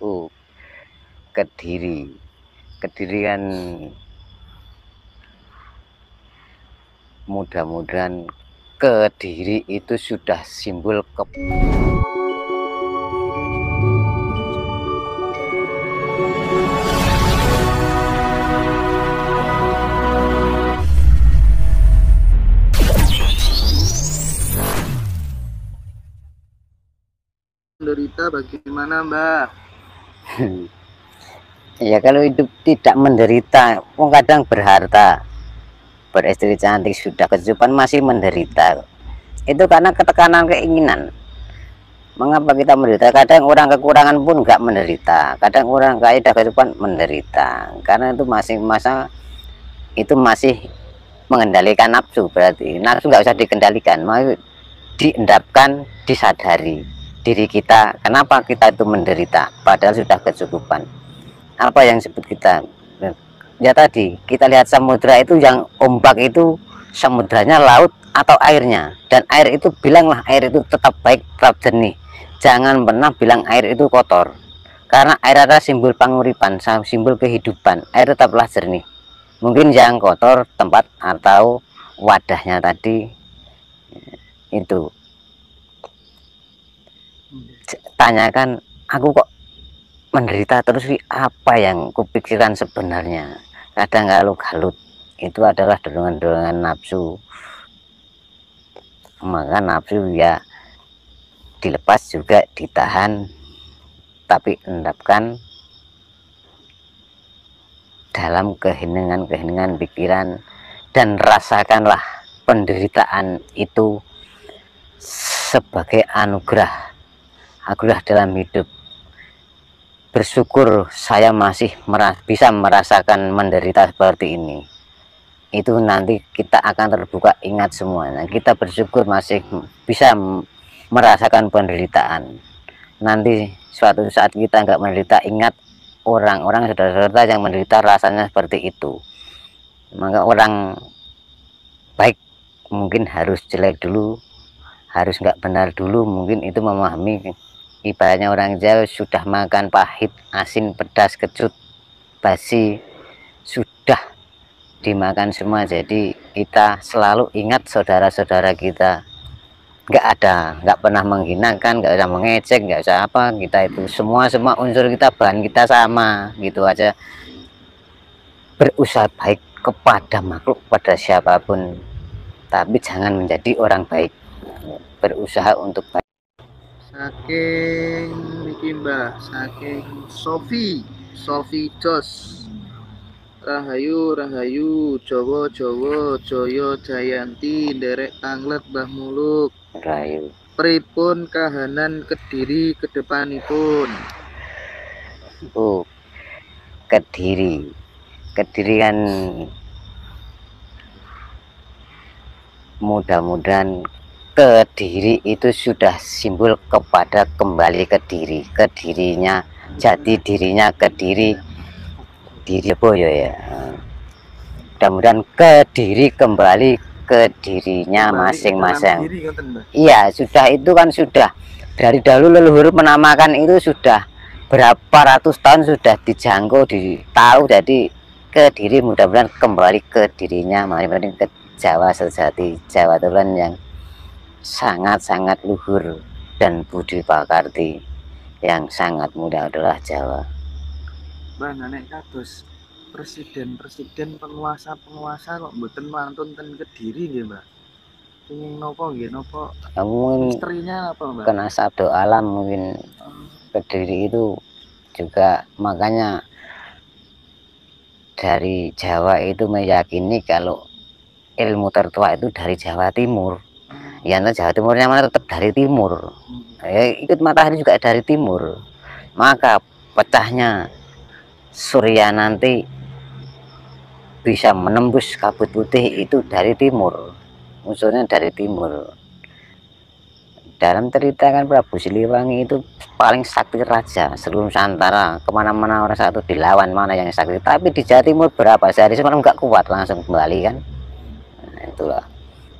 Oh, Kediri. Kediri kan mudah-mudahan Kediri itu sudah simbol ke menderita bagaimana, Mbak? Ya kalau hidup tidak menderita, kadang berharta, beristri cantik, sudah kecukupan masih menderita. Itu karena ketekanan keinginan. Mengapa kita menderita? Kadang orang kekurangan pun nggak menderita, kadang orang kaya kecukupan menderita, karena itu masih mengendalikan nafsu. Berarti nafsu nggak usah dikendalikan, mau diendapkan, disadari diri kita kenapa kita itu menderita padahal sudah kecukupan. Apa yang sebut kita ya tadi kita lihat samudra itu, yang ombak itu samudranya laut atau airnya, dan air itu bilanglah air itu tetap baik, tetap jernih. Jangan pernah bilang air itu kotor, karena air adalah simbol panguripan, simbol kehidupan. Air tetaplah jernih. Mungkin yang kotor tempat atau wadahnya tadi itu. Tanyakan, aku kok menderita terus, apa yang kupikirkan sebenarnya? Kadang galut-galut, itu adalah dorongan-dorongan nafsu. Maka nafsu ya dilepas juga, ditahan, tapi endapkan dalam keheningan pikiran, dan rasakanlah penderitaan itu sebagai anugerah dalam hidup. Bersyukur saya masih bisa merasakan menderita seperti ini. Itu nanti kita akan terbuka, ingat semuanya. Kita bersyukur masih bisa merasakan penderitaan. Nanti suatu saat kita nggak menderita, ingat orang-orang saudara-saudara yang menderita rasanya seperti itu. Maka orang baik mungkin harus jelek dulu, harus nggak benar dulu, mungkin itu memahami. Ibaratnya orang Jawa, sudah makan pahit, asin, pedas, kecut, basi, sudah dimakan semua. Jadi kita selalu ingat saudara-saudara kita, nggak pernah menghinakan, nggak usah mengecek, nggak usah apa. Kita itu semua unsur kita, bahan kita sama, gitu aja. Berusaha baik kepada makhluk, pada siapapun, tapi jangan menjadi orang baik. Berusaha untuk baik. Saking niki Mbah, saking Sofi Jos. Rahayu Jowo Joyo Jayanti nderek tanglet Mbah Muluk. Rayu. Pripun kahanan Kediri kedepanipun? Oh, Kediri kan mudah-mudahan Kediri itu sudah simbol kepada kembali ke diri, ke dirinya, jati dirinya Kediri, diri boyo ya. Mudah-mudahan Kediri kembali ke dirinya masing-masing. Iya, sudah, itu kan sudah dari dahulu leluhur menamakan itu, sudah berapa ratus tahun sudah dijangkau, ditahu. Jadi Kediri mudah-mudahan kembali ke dirinya masing-masing, ke Jawa sejati, Jawa Tulen yang sangat-sangat luhur dan budi pakarti, yang sangat mulia adalah Jawa. Mbah, nek kados presiden penguasa kok mboten mantun ten Kediri nggih, Mbak? Pengin napa nggih, napa misterinya apa, Mbak? Kena sabdo alam mungkin. Kediri itu juga, makanya dari Jawa itu meyakini kalau ilmu tertua itu dari Jawa Timur. Ya, Jawa Timurnya mana tetap dari timur. Ya, ikut matahari juga dari timur. Maka pecahnya surya nanti bisa menembus kabut putih itu dari timur. Unsurnya dari timur. Dalam cerita kan Prabu Siliwangi itu paling sakti raja seluruh Nusantara. Kemana-mana orang satu dilawan, mana yang sakti. Tapi di Jawa Timur berapa sehari semalam nggak kuat, langsung kembali kan. Nah, itulah.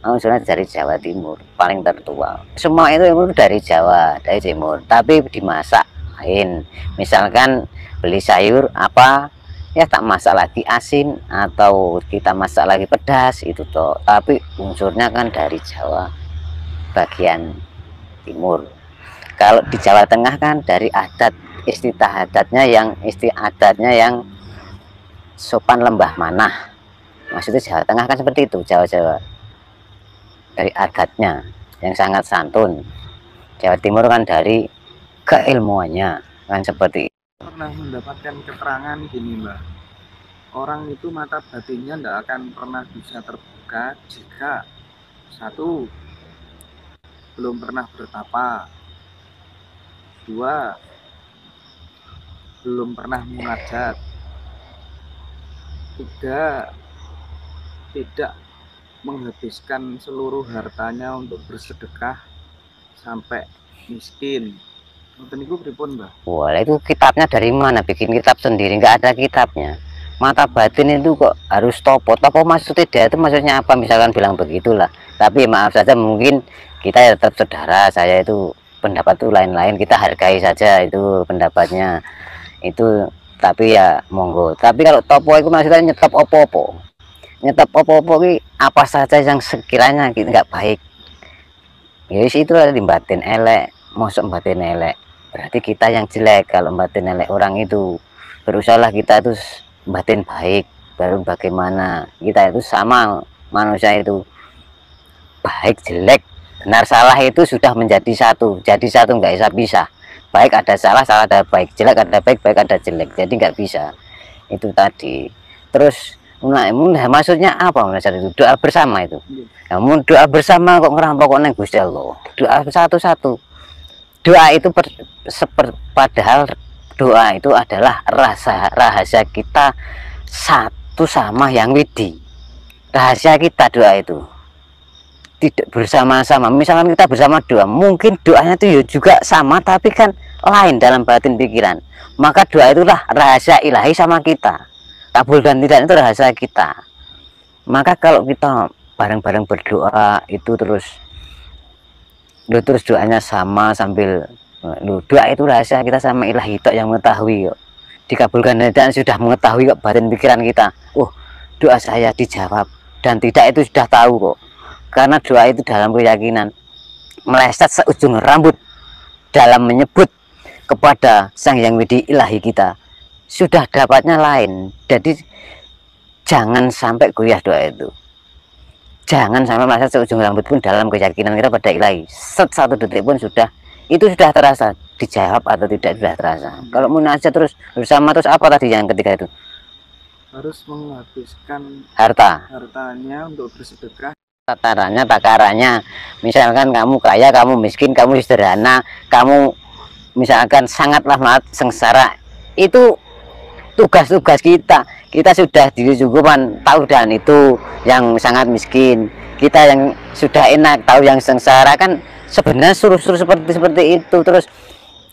Unsurnya dari Jawa Timur, paling tertua. Semua itu dari Jawa, dari Timur, tapi dimasak lain. Misalkan beli sayur apa ya, tak masak lagi asin atau kita masak lagi pedas itu toh, tapi unsurnya kan dari Jawa bagian timur. Kalau di Jawa Tengah kan dari adat istiadatnya yang sopan lembah manah, maksudnya Jawa Tengah kan seperti itu. Jawa dari adatnya yang sangat santun. Jawa Timur kan dari keilmuannya kan seperti itu. Pernah mendapatkan keterangan gini Mbak, orang itu mata batinnya tidak akan pernah bisa terbuka jika satu, belum pernah bertapa, dua, belum pernah munajat, tiga, tidak menghabiskan seluruh hartanya untuk bersedekah sampai miskin. Nonton itu pripun Mbak? Wah, itu kitabnya dari mana? Bikin kitab sendiri, nggak ada kitabnya. Mata batin itu kok harus topo maksudnya dia itu maksudnya apa, misalkan bilang begitulah. Tapi maaf saja, mungkin kita ya tetap saudara, saya itu pendapat itu lain-lain, kita hargai saja itu pendapatnya itu. Tapi ya monggo, tapi kalau topo itu maksudnya nyetop opo-opo, apa saja yang sekiranya kita nggak baik ya itu di batin elek. Mosok batin elek berarti kita yang jelek. Kalau batin elek orang itu, berusahalah kita itu batin baik, baru bagaimana kita itu sama manusia itu, baik jelek benar salah itu sudah menjadi satu, nggak bisa baik ada salah, salah ada baik, jelek ada baik, baik ada jelek, jadi nggak bisa itu tadi. Terus nah, maksudnya apa itu doa bersama itu? Namun doa bersama kok ngerampok neng Gusti Allah, doa satu-satu. Doa itu padahal doa itu adalah rahasia kita satu sama yang widi. Rahasia kita doa itu tidak bersama-sama. Misalkan kita bersama doa, mungkin doanya itu juga sama tapi kan lain dalam batin pikiran. Maka doa itulah rahasia ilahi sama kita. Kabul dan tidak itu rahasia kita. Maka kalau kita bareng-bareng berdoa itu terus doanya sama sambil doa itu rahasia kita sama ilahi tok yang mengetahui kok. Dikabulkan dan sudah mengetahui kok batin pikiran kita. Oh, doa saya dijawab dan tidak itu sudah tahu kok. Karena doa itu dalam keyakinan meleset seujung rambut dalam menyebut kepada Sang Yang Widi ilahi kita sudah dapatnya lain. Jadi jangan sampai goyah doa itu, jangan sampai meleset seujung rambut pun dalam keyakinan kita pada ilahi. Satu detik pun sudah sudah terasa dijawab atau tidak sudah terasa. Kalau munajat terus bersama terus apa tadi yang ketiga itu? Harus menghabiskan hartanya untuk bersedekah. Takarannya misalkan kamu kaya, kamu miskin, kamu sederhana, kamu misalkan sangatlah sengsara, itu tugas-tugas kita sudah dicukupan tahu, dan itu yang sangat miskin, kita yang sudah enak tahu yang sengsara kan sebenarnya suruh-suruh seperti itu. Terus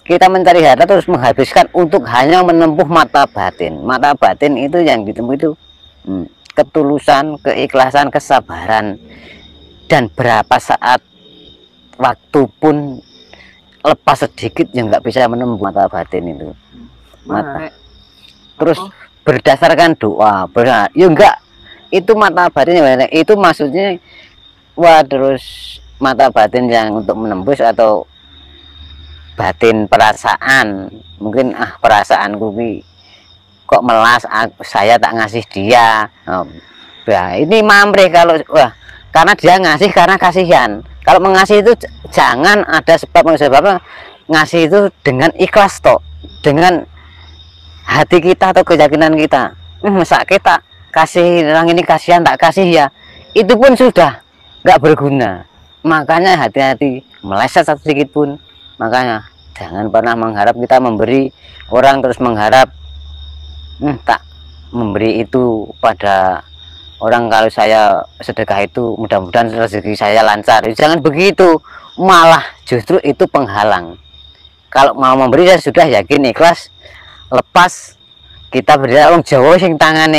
kita mencari harta terus menghabiskan untuk hanya menempuh mata batin itu yang ditempuh itu ketulusan, keikhlasan, kesabaran, dan berapa saat waktu pun lepas sedikit yang nggak bisa menempuh mata batin itu. Terus berdasarkan doa, ya enggak itu mata batin itu maksudnya terus mata batin yang untuk menembus atau batin perasaan, mungkin perasaanku kok melas, saya tak ngasih dia. Nah, ini mamreh kalau karena dia ngasih karena kasihan. Kalau mengasihi itu jangan ada sebabnya, ngasih itu dengan ikhlas toh, dengan hati kita atau keyakinan kita. Masa kita kasih orang ini kasihan tak kasih ya, itu pun sudah nggak berguna. Makanya hati-hati meleset satu sedikit pun. Makanya jangan pernah mengharap kita memberi orang terus mengharap tak memberi itu pada orang. Kalau saya sedekah itu mudah-mudahan rezeki saya lancar, jangan begitu, malah justru itu penghalang. Kalau mau memberi saya sudah yakin ikhlas, lepas kita beri orang Jawa sing tangan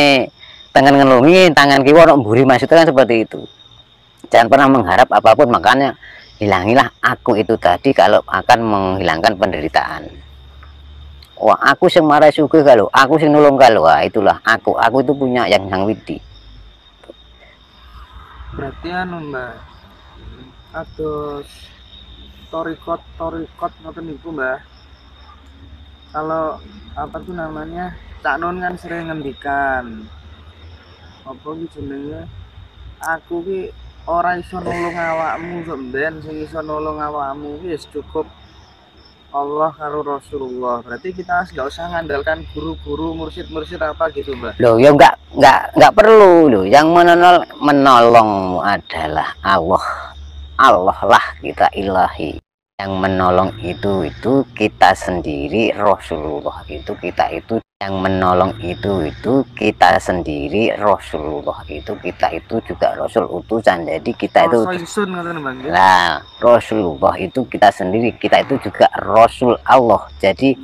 ngelungi tangan kiwa orang mburi, maksudnya kan seperti itu. Jangan pernah mengharap apapun, makanya hilangilah aku itu tadi kalau akan menghilangkan penderitaan. wah aku sing marai sugih kalau aku sing nulung kalau, wah itulah aku itu punya yang Sang Widi. Berarti anu Mbah, kados torikot ngoten niku Mbah. Kalau apa tuh namanya, Cak Nun kan sering ngendikan apa ki jenenge, aku ki ora iso nulung awakmu sampean, sing iso nulung awakmu ki wis cukup Allah karo Rasulullah. Berarti kita nggak usah ngandalkan guru-guru, mursyid-mursyid apa gitu, Mbah. Loh ya enggak perlu loh, yang menolongmu adalah Allah. Allah lah kita ilahi. Yang menolong itu kita sendiri, Rasulullah itu kita itu yang menolong itu kita sendiri, Rasulullah itu kita itu juga Rasul utusan, jadi kita itu nah Rasulullah itu kita sendiri, kita itu juga Rasul Allah. Jadi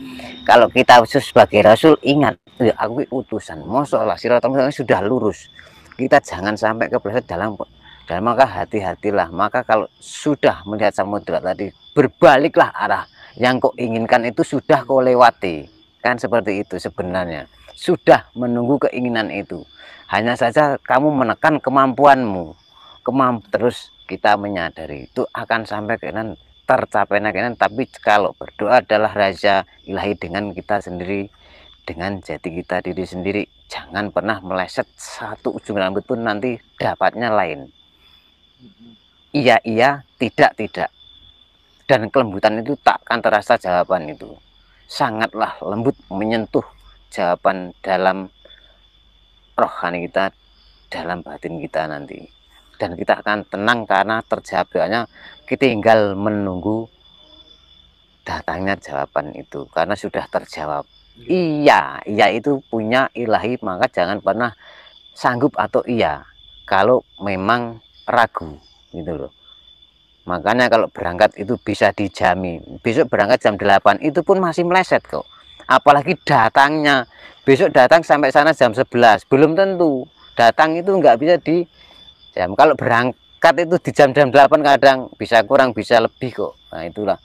kalau kita sebagai Rasul ingat ya, aku utusan, masalah siratal sudah lurus, kita jangan sampai kepleset dalam. Dan maka hati-hatilah, maka kalau sudah melihat samudra tadi, berbaliklah arah yang kau inginkan itu sudah kau lewati, kan seperti itu sebenarnya, sudah menunggu keinginan itu, hanya saja kamu menekan kemampuanmu, terus kita menyadari itu akan sampai keinginan, tercapai keinginan. Tapi kalau berdoa adalah raja ilahi dengan kita sendiri, dengan jati kita diri sendiri, jangan pernah meleset satu ujung rambut pun, nanti dapatnya lain. Iya, tidak. Dan kelembutan itu tak akan terasa jawaban itu. Sangatlah lembut menyentuh jawaban dalam rohani kita, dalam batin kita nanti. Dan kita akan tenang karena terjawab doanya, kita tinggal menunggu datangnya jawaban itu. Karena sudah terjawab. Iya itu punya ilahi, maka jangan pernah sanggup atau iya kalau memang ragu. Gitu loh. Makanya kalau berangkat itu bisa dijamin besok berangkat jam 8 itu pun masih meleset kok, apalagi datangnya besok datang sampai sana jam 11 belum tentu datang, itu nggak bisa di jam. Kalau berangkat itu di jam-jam 8 kadang bisa kurang bisa lebih kok. Nah itulah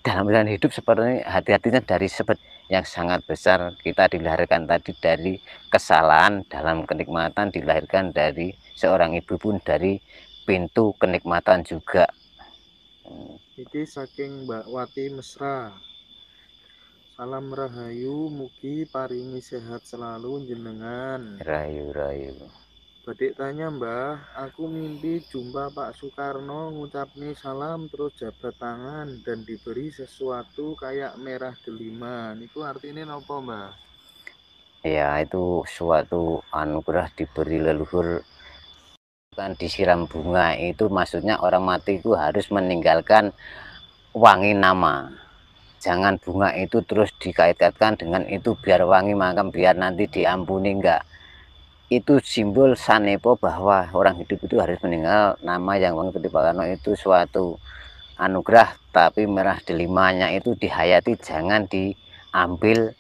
dalam jalan hidup seperti hati-hatinya dari sebet yang sangat besar. Kita dilahirkan tadi dari kesalahan, dalam kenikmatan dilahirkan dari seorang ibu pun dari pintu kenikmatan juga. Iki saking Mbak Wati Mesra. Salam rahayu, mugi paringi sehat selalu jenengan. Rayu. Badik tanya Mbah, aku mimpi jumpa Pak Soekarno, ngucapnya salam terus jabat tangan dan diberi sesuatu kayak merah delima. Niku artinya apa Mbah? Ya itu suatu anugerah diberi leluhur. Kan disiram bunga itu maksudnya orang mati itu harus meninggalkan wangi nama. Jangan bunga itu terus dikait-kaitkan dengan itu biar wangi makam, biar nanti diampuni, enggak. Itu simbol sanepo bahwa orang hidup itu harus meninggal nama yang wangi. Seperti Pak Karno itu suatu anugerah, tapi merah delimanya itu dihayati, jangan diambil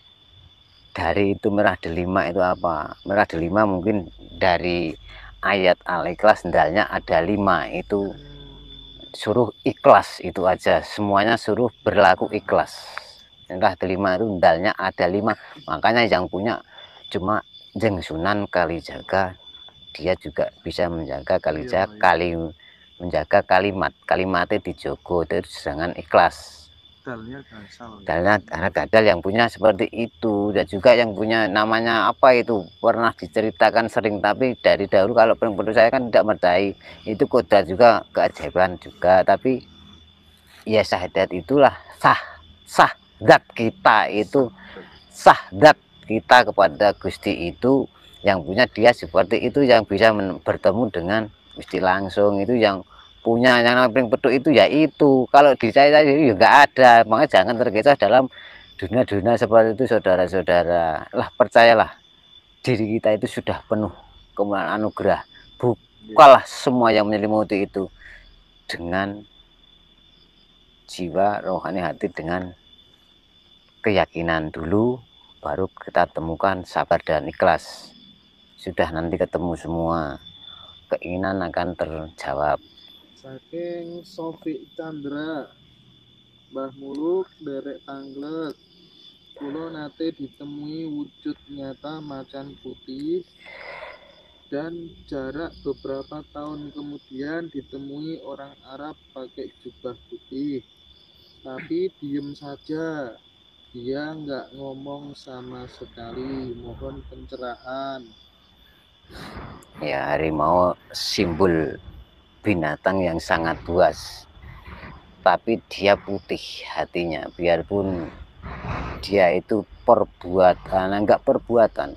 dari itu. Merah delima itu apa? Merah delima mungkin dari ayat Al-Ikhlas, sendalnya ada 5 itu suruh ikhlas, itu aja semuanya suruh berlaku ikhlas. Merah delima itu sendalnya ada 5, makanya yang punya cuma Jeng Sunan Kalijaga, dia juga bisa menjaga Kalijaga, menjaga kalimatnya dijogo, itu jangan ikhlas. Dalnya karena gadal yang punya seperti itu. Dan juga yang punya namanya apa itu pernah diceritakan sering, tapi dari dahulu kalau penduduk saya kan tidak merdai itu kodrat juga, keajaiban juga. Tapi ya syahadat itulah sahdat kita itu, sahdat kita kepada Gusti itu yang punya, dia seperti itu yang bisa bertemu dengan Gusti langsung. Itu yang punya yang namanya peduk itu ya itu. Kalau di saya sendiri nggak ada, makanya jangan tergesa dalam dunia-dunia seperti itu saudara-saudara. Lah percayalah diri kita itu sudah penuh kemuliaan anugerah. Bukalah semua yang menyelimuti itu dengan jiwa rohani hati, dengan keyakinan dulu, baru kita temukan sabar dan ikhlas. Sudah nanti ketemu semua, keinginan akan terjawab. Saking Sofi Chandra, Mbah Muluk derek Tanglet. Kulo nate ditemui wujud nyata macan putih, dan jarak beberapa tahun kemudian ditemui orang Arab pakai jubah putih. Tapi diem saja, dia nggak ngomong sama sekali. Mohon pencerahan. Ya, harimau simbol binatang yang sangat buas, tapi dia putih hatinya. Biarpun dia itu enggak perbuatan,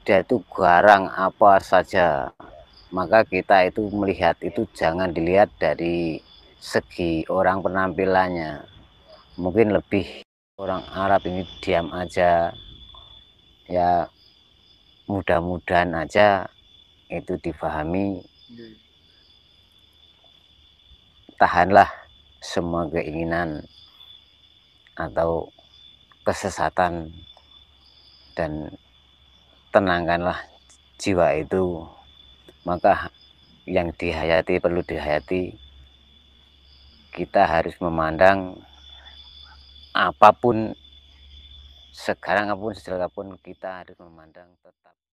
dia itu garang apa saja, maka kita itu melihat itu jangan dilihat dari segi orang penampilannya. Mungkin lebih orang Arab ini diam aja, ya mudah-mudahan aja itu difahami. Tahanlah semua keinginan atau kesesatan dan tenangkanlah jiwa itu. Maka yang dihayati perlu dihayati. Kita harus memandang apapun, sekarang apapun, sejarah apapun, kita harus memandang tetap